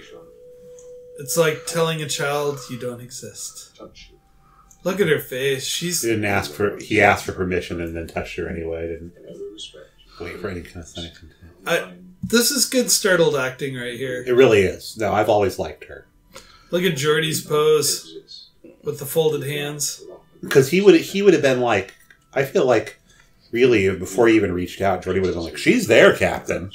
It's like telling a child you don't exist. Look at her face. He asked for permission and then touched her anyway. Didn't wait for any kind of consent. This is good startled acting right here. It really is. No, I've always liked her. Look at Geordi's pose with the folded hands. Because he would have been like, I feel like, really, before he even reached out, Geordi would have been like, "She's there, Captain."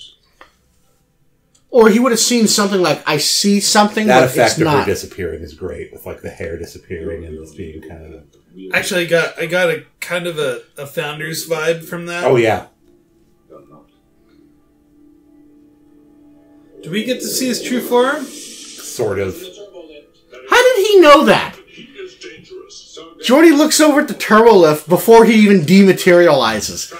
Or he would have seen something like, "I see something, that but effect it's of not." her disappearing is great, with like the hair disappearing and this being kind of. Actually, I got a kind of a Founders vibe from that. Oh yeah. Do we get to see his true form? Sort of. How did he know that? Geordi looks over at the turbo lift before he even dematerializes.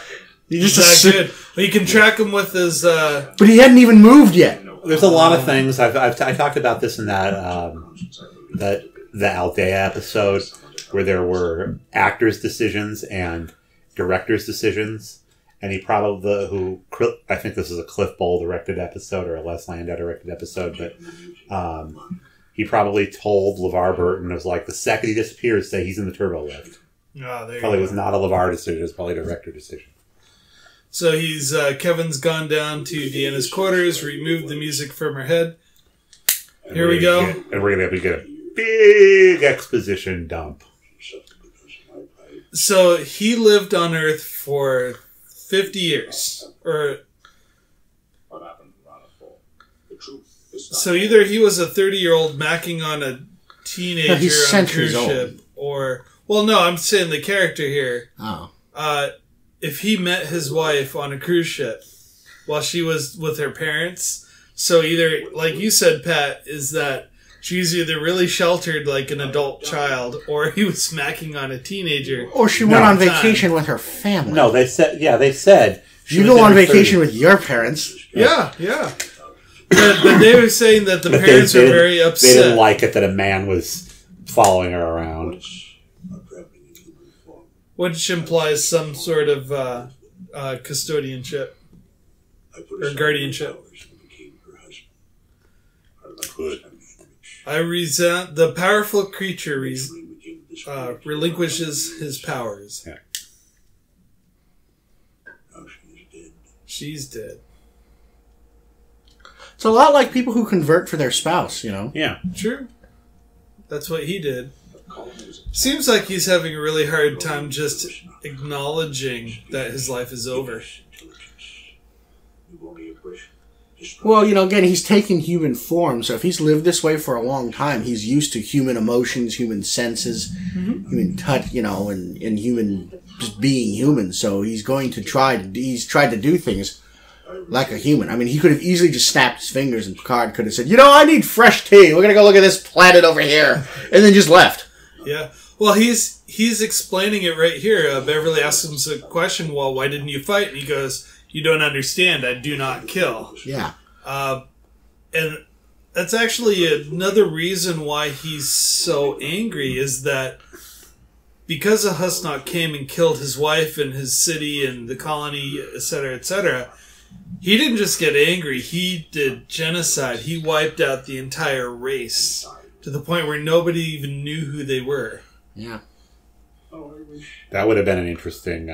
He just Is that good? Well, you can track him with his... But he hadn't even moved yet. There's a lot of things. I talked about this in that the Aldea episode where there were actors' decisions and directors' decisions. And he probably, I think this is a Cliff Bowl directed episode or a Les Landau directed episode, but he probably told LeVar Burton, it was like, the second he disappears, say he's in the turbo lift. Oh, there Probably you was go. not a LeVar decision, it was probably a director decision. So he's Kevin's gone down to Deanna's quarters, removed the music from her head. And Here we go. And we're going to get a big exposition dump. So he lived on Earth for 50 years. So either he was a 30-year-old macking on a teenager he's on a centuries cruise old. ship, or... Well, no, I'm saying the character here. Oh. If he met his wife on a cruise ship while she was with her parents, so either, like you said, Pat, is that she's either really sheltered like an adult child, or he was smacking on a teenager. Or she went on vacation with her family. No, they said... You go on vacation with your parents. Yeah. But they were saying that the parents were very upset. They didn't like it that a man was following her around. Which implies some sort of custodianship or guardianship. I resent the powerful creature relinquishes his powers. Yeah. She's dead. It's a lot like people who convert for their spouse, you know? Yeah. True. That's what he did. Seems like he's having a really hard time just acknowledging that his life is over. Well, again, he's taken human form, so if he's lived this way for a long time, he's used to human emotions, human senses, human touch, and human, just being human, so he's going to he's tried to do things like a human. I mean, he could have easily just snapped his fingers and Picard could have said, I need fresh tea, we're gonna go look at this planet over here, and then just left. Yeah. Well, he's explaining it right here. Beverly asks him a question, well, why didn't you fight? And he goes, you don't understand, I do not kill. Yeah. And that's actually another reason why he's so angry, is that because a Husnot came and killed his wife and his city and the colony, etc., he didn't just get angry, he did genocide. He wiped out the entire race to the point where nobody even knew who they were. Yeah. That would have been an interesting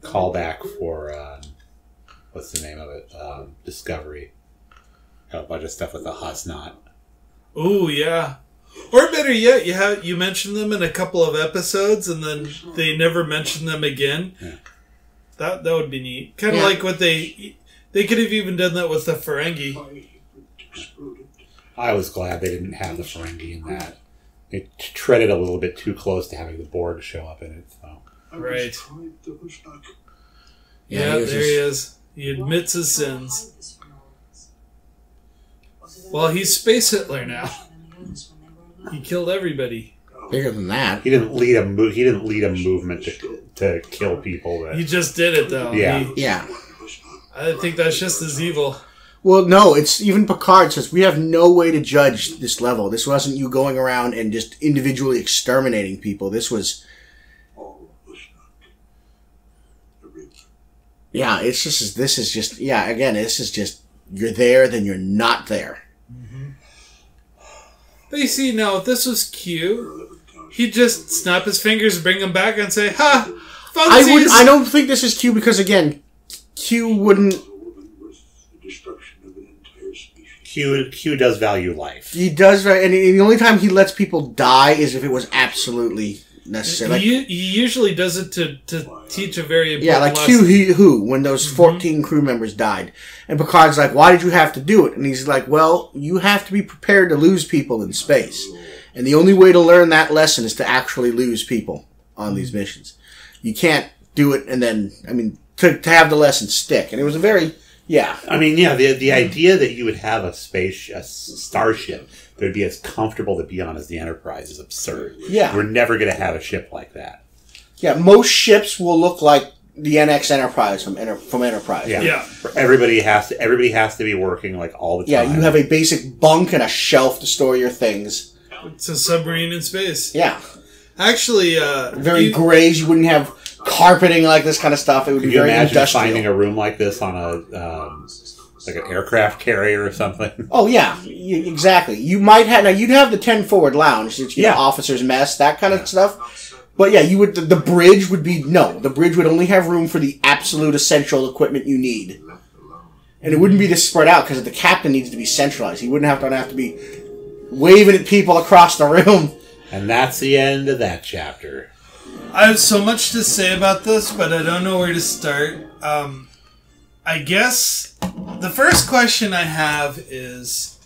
callback for, what's the name of it? Discovery. Got a bunch of stuff with the Husnot. Oh, yeah. Or better yet, you mentioned them in a couple of episodes and then they never mention them again. Yeah. That would be neat. Kind of like what they could have even done that with the Ferengi. I was glad they didn't have the Ferengi in that. It treaded a little bit too close to having the Borg show up in it. So. Right. Yeah, there he is. He admits his sins. Well, he's Space Hitler now. He killed everybody. Bigger than that. He didn't lead a movement to kill people. But... He just did it, though. Yeah. I think that's just as evil. Well, no, it's even Picard says, we have no way to judge this level. This wasn't you going around and just individually exterminating people. This was... Yeah, it's just, this is just, again, this is just, you're there, then you're not there. Mm-hmm. But you see, now, if this was Q, he'd just snap his fingers, bring them back, and say, ha! Funsies! I don't think this is Q because, again, Q wouldn't... Q does value life. He does, and the only time he lets people die is if it was absolutely necessary. He usually does it to teach a very important lesson. Q, when those 14 crew members died. And Picard's like, why did you have to do it? And he's like, well, you have to be prepared to lose people in space. And the only way to learn that lesson is to actually lose people on these missions. You can't do it and then, to have the lesson stick. And it was a very... Yeah. The idea that you would have a starship that would be as comfortable to be on as the Enterprise is absurd. Yeah. We're never going to have a ship like that. Yeah, most ships will look like the NX Enterprise from Enterprise. Yeah. Everybody has to be working like all the time. Yeah, you have a basic bunk and a shelf to store your things. It's a submarine in space. Yeah. Actually, very grays. You wouldn't have carpeting like this kind of stuff. It would be very industrial. Could you imagine finding a room like this on a like an aircraft carrier or something? Oh yeah, exactly. You might have you'd have the 10 forward lounge, officers' mess, that kind of stuff. But yeah, you would. The bridge would be the bridge would only have room for the absolute essential equipment you need, and it wouldn't be this spread out because the captain needs to be centralized. He wouldn't have to be waving at people across the room. And that's the end of that chapter. I have so much to say about this, but I don't know where to start. I guess the first question I have is,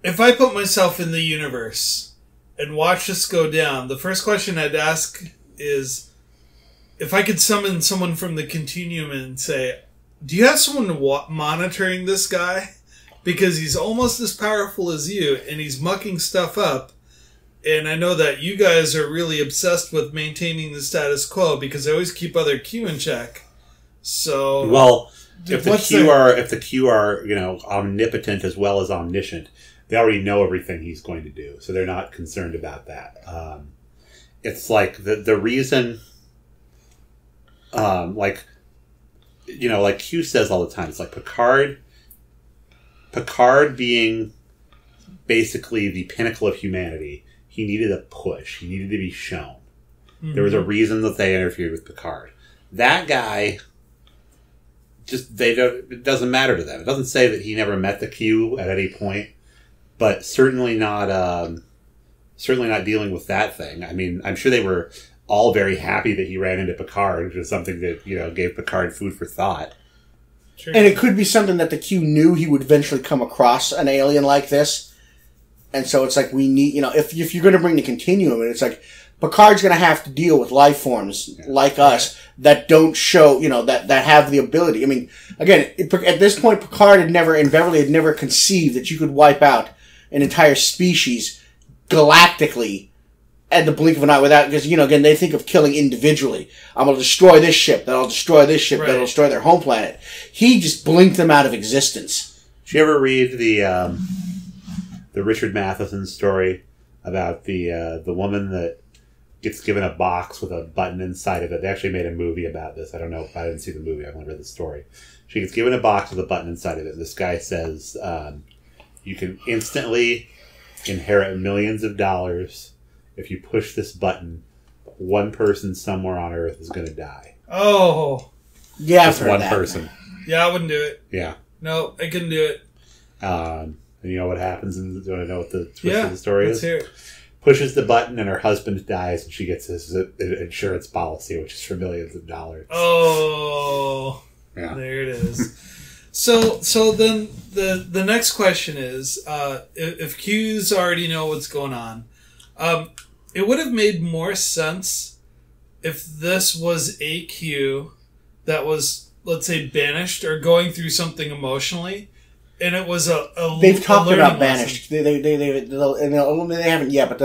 if I put myself in the universe and watch this go down, the first question I'd ask is, if I could summon someone from the Continuum and say, do you have someone monitoring this guy? Because he's almost as powerful as you, and he's mucking stuff up. And I know that you guys are really obsessed with maintaining the status quo because they always keep other Q in check. So, well, if the Q are omnipotent as well as omniscient, they already know everything he's going to do, so they're not concerned about that. It's like the reason, like Q says all the time. It's like Picard being basically the pinnacle of humanity. He needed a push. He needed to be shown. Mm-hmm. There was a reason that they interfered with Picard. That guy, it doesn't matter to them. It doesn't say that he never met the Q at any point, but certainly not dealing with that thing. I'm sure they were all very happy that he ran into Picard, which is something that, gave Picard food for thought. Sure. And it could be something that the Q knew he would eventually come across an alien like this. And so it's like we need, if you're going to bring the continuum, and it's like Picard's going to have to deal with life forms like us that don't show, that have the ability. I mean, again, at this point, Picard and Beverly had never conceived that you could wipe out an entire species galactically at the blink of an eye without, because, again, they think of killing individually. I'm going to destroy this ship, then I'll destroy this ship, then I'll destroy their home planet. He just blinked them out of existence. Did you ever read the Richard Matheson story about the woman that gets given a box with a button inside of it? They actually made a movie about this. I don't know if I didn't see the movie. I've only read the story. She gets given a box with a button inside of it. This guy says, you can instantly inherit millions of dollars if you push this button. One person somewhere on Earth is going to die. Oh. Yeah, just one person. Yeah, I wouldn't do it. Yeah. No, I couldn't do it. And you know what happens? Do you want to know what the twist of the story let's is? hear it. Pushes the button and her husband dies, and she gets this insurance policy, which is for millions of dollars. Oh. Yeah. There it is. So then the next question is, if Qs already know what's going on, it would have made more sense if this was a Q that was, let's say, banished or going through something emotionally, and it was they've talked about lesson. banished. They haven't yet, but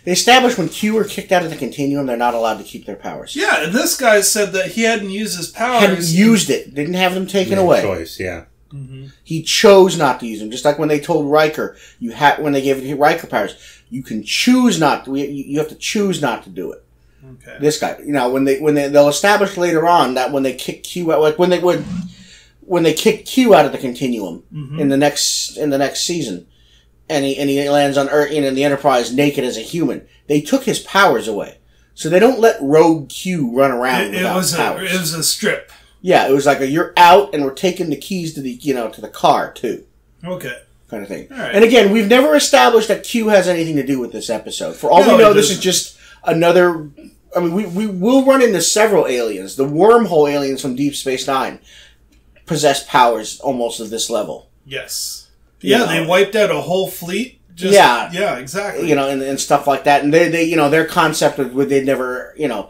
they established when Q were kicked out of the continuum, they're not allowed to keep their powers. Yeah, and this guy said that he hadn't used his powers. Hadn't used it. Didn't have them taken away. Choice, yeah. Mm-hmm. He chose not to use them. Just like when they told Riker, when they gave Riker powers, you can choose not to. You have to choose not to do it. Okay. This guy, they'll establish later on that when they kick Q out, like when they kick Q out of the continuum in the next season, and he lands on Earth in the Enterprise naked as a human, they took his powers away. So they don't let rogue Q run around without powers. It was a strip. Yeah, it was like you're out, and we're taking the keys to the to the car too. Okay. Kind of thing. All right. And again, we've never established that Q has anything to do with this episode. For all we know, this is just another. I mean, we will run into several aliens. The wormhole aliens from Deep Space Nine possess powers almost of this level. Yes. Yeah, they wiped out a whole fleet. Yeah, exactly. And stuff like that. And they their concept of they never the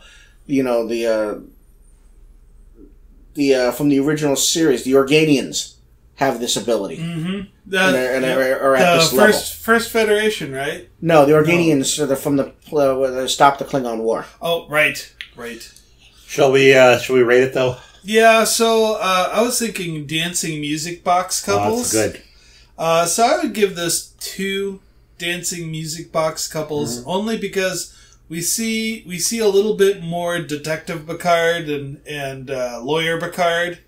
from the original series, the Organians have this ability. Mm-hmm. And are at this level. First Federation, right? No, the Organians are from the Stop the Klingon War. Oh, right. Shall we rate it though? Yeah. So I was thinking dancing music box couples. Oh, that's good. So I would give this 2 dancing music box couples only because we see a little bit more Detective Picard and Lawyer Picard,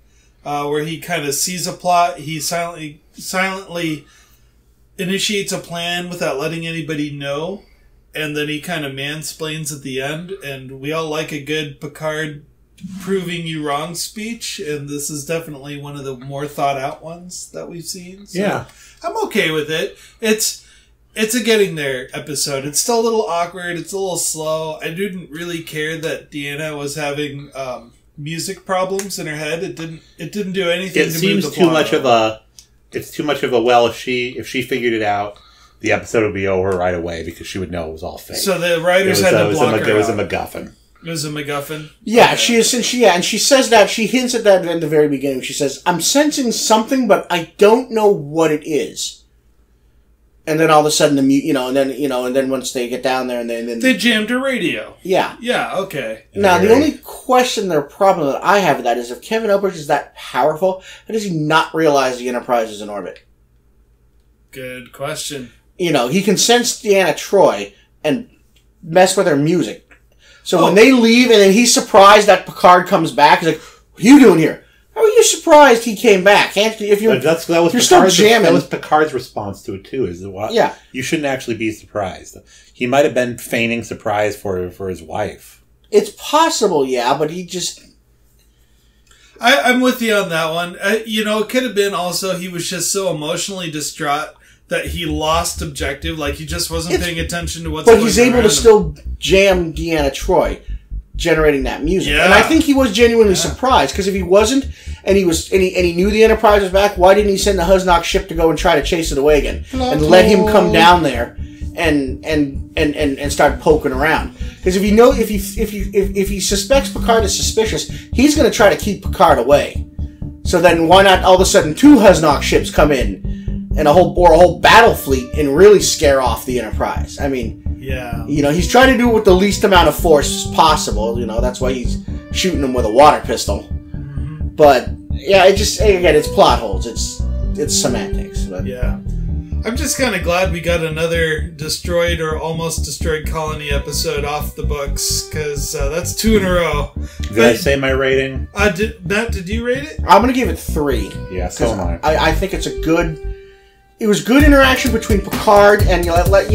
where he kind of sees a plot, he silently initiates a plan without letting anybody know, and then he kind of mansplains at the end, and we all like a good Picard proving you wrong speech, and this is definitely one of the more thought out ones that we've seen. So yeah. I'm okay with it. It's a getting there episode. It's still a little awkward. It's a little slow. I didn't really care that Deanna was having music problems in her head. It didn't do anything. It seems too much of a. It's too much of a. Well, if she figured it out, the episode would be over right away because she would know it was all fake. So the writers had to block her. It was a MacGuffin. It was a MacGuffin. Yeah, okay. and she says that. She hints at that in the very beginning. She says, "I'm sensing something, but I don't know what it is." And then all of a sudden, and then once they get down there, and then they jammed her radio. Yeah. Yeah. Okay. Now, the only question or problem that I have with that is if Kevin Elbridge is that powerful, how does he not realize the Enterprise is in orbit? Good question. He can sense Deanna Troi and mess with her music. So when they leave, and then he's surprised that Picard comes back, he's like, "What are you doing here? How are you surprised he came back? If you're still jamming." That was Picard's response to it too. Is what? Yeah. You shouldn't actually be surprised. He might have been feigning surprise for his wife. It's possible, yeah, but he just. I'm with you on that one. It could have been also he was just so emotionally distraught that he lost objective, like he just wasn't paying attention to what's going on. But he's able to still jam Deanna Troi, generating that music. Yeah. And I think he was genuinely surprised, because if he wasn't, and he knew the Enterprise was back, why didn't he send the Huznok ship to go and try to chase it away again? And let him come down there and start poking around. Because if he suspects Picard is suspicious, he's going to try to keep Picard away. So then why not all of a sudden 2 Huznok ships come in and a whole battle fleet and really scare off the Enterprise? I mean, he's trying to do it with the least amount of force possible. That's why he's shooting them with a water pistol. But yeah, it's plot holes. It's semantics. But. Yeah. I'm just kind of glad we got another destroyed or almost destroyed colony episode off the books, because that's 2 in a row. Did I say my rating? Matt, did you rate it? I'm going to give it 3. Yeah, so am I. I think it's it was good interaction between Picard and, like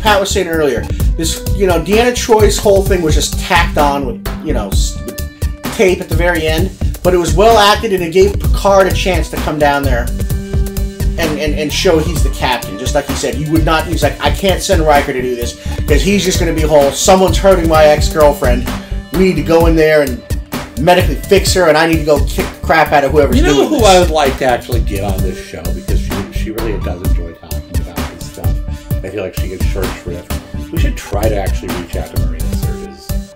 Pat was saying earlier, this, Deanna Troi's whole thing was just tacked on with, with tape at the very end, but it was well acted, and it gave Picard a chance to come down there and show he's the captain. Just like he said, he's like, I can't send Riker to do this, because he's just going to be someone's hurting my ex-girlfriend. We need to go in there and medically fix her, and I need to go kick the crap out of whoever's doing this. You know who I would like to actually get on this show, because she really does enjoy talking about this stuff. I feel like she gets short shrift. We should try to actually reach out to Marina Sirtis.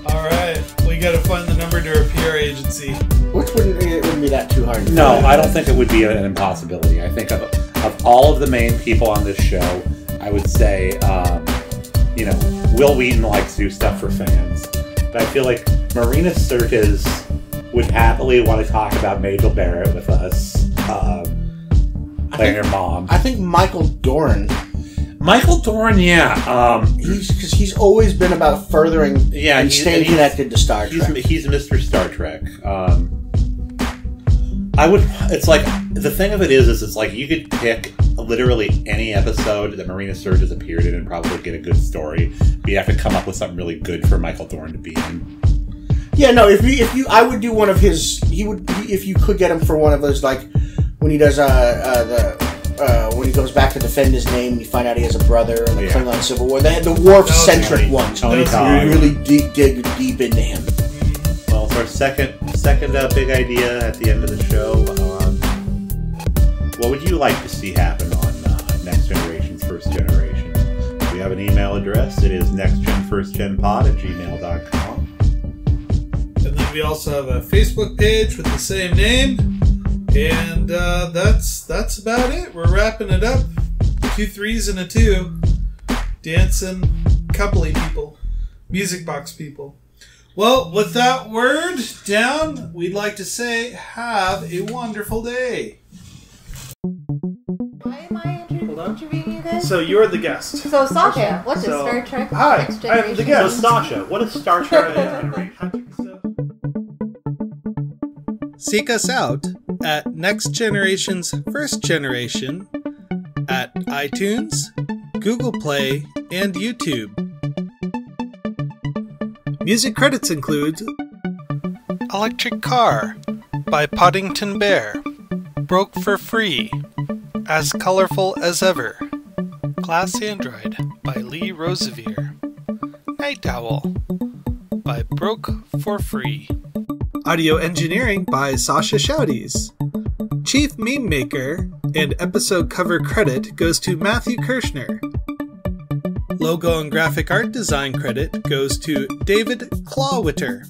Alright, we gotta find the number to her PR agency. Which wouldn't be that too hard. No, I don't think it would be an impossibility. I think of all of the main people on this show, I would say, Will Wheaton likes to do stuff for fans. But I feel like Marina Sirtis would happily want to talk about Majel Barrett with us, playing her mom. I think Michael Dorn. Yeah. He's always been about furthering and staying connected to Star Trek. He's Mr. Star Trek. It's like, the thing of it is it's like you could pick literally any episode that Marina Sirtis appeared in and probably get a good story, but you have to come up with something really good for Michael Dorn to be in. Yeah, no, I would do one of his, if you could get him for one of those, like, when he does, when he goes back to defend his name, you find out he has a brother in the Klingon Civil War. They had the Worf-centric ones. Tony Todd. Really dig deep into him. Well, it's our second big idea at the end of the show. What would you like to see happen on Next Generation's First Generation? We have an email address. It is nextgenfirstgenpod@gmail.com. And then we also have a Facebook page with the same name. And that's about it. We're wrapping it up. 2 3s and a 2. Dancing, coupley people. Music box people. Well, with that word down, we'd like to say have a wonderful day. Why am I interviewing you guys? So you're the guest. So Sascha, what is Star Trek Hi, Next Generation? I'm the guest. So Sascha, what is Star Trek Next Generation? Seek us out at Next Generation's First Generation at iTunes, Google Play, and YouTube. Music credits include Electric Car by Poddington Bear, Broke for Free, As Colorful as Ever, Glass Android by Lee Rosevere, Night Owl by Broke for Free. Audio engineering by Sascha Shouties. Chief Meme Maker and episode cover credit goes to Matthew Kirshner. Logo and graphic art design credit goes to David Clawwitter.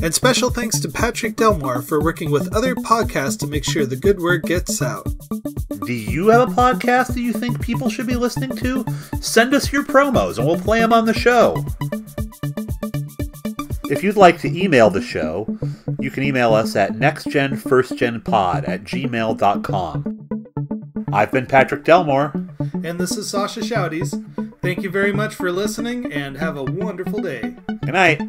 And special thanks to Patrick Delmore for working with other podcasts to make sure the good word gets out. Do you have a podcast that you think people should be listening to? Send us your promos and we'll play them on the show. If you'd like to email the show, you can email us at nextgenfirstgenpod@gmail.com. I've been Patrick Delmore. And this is Sascha Shouties. Thank you very much for listening and have a wonderful day. Good night.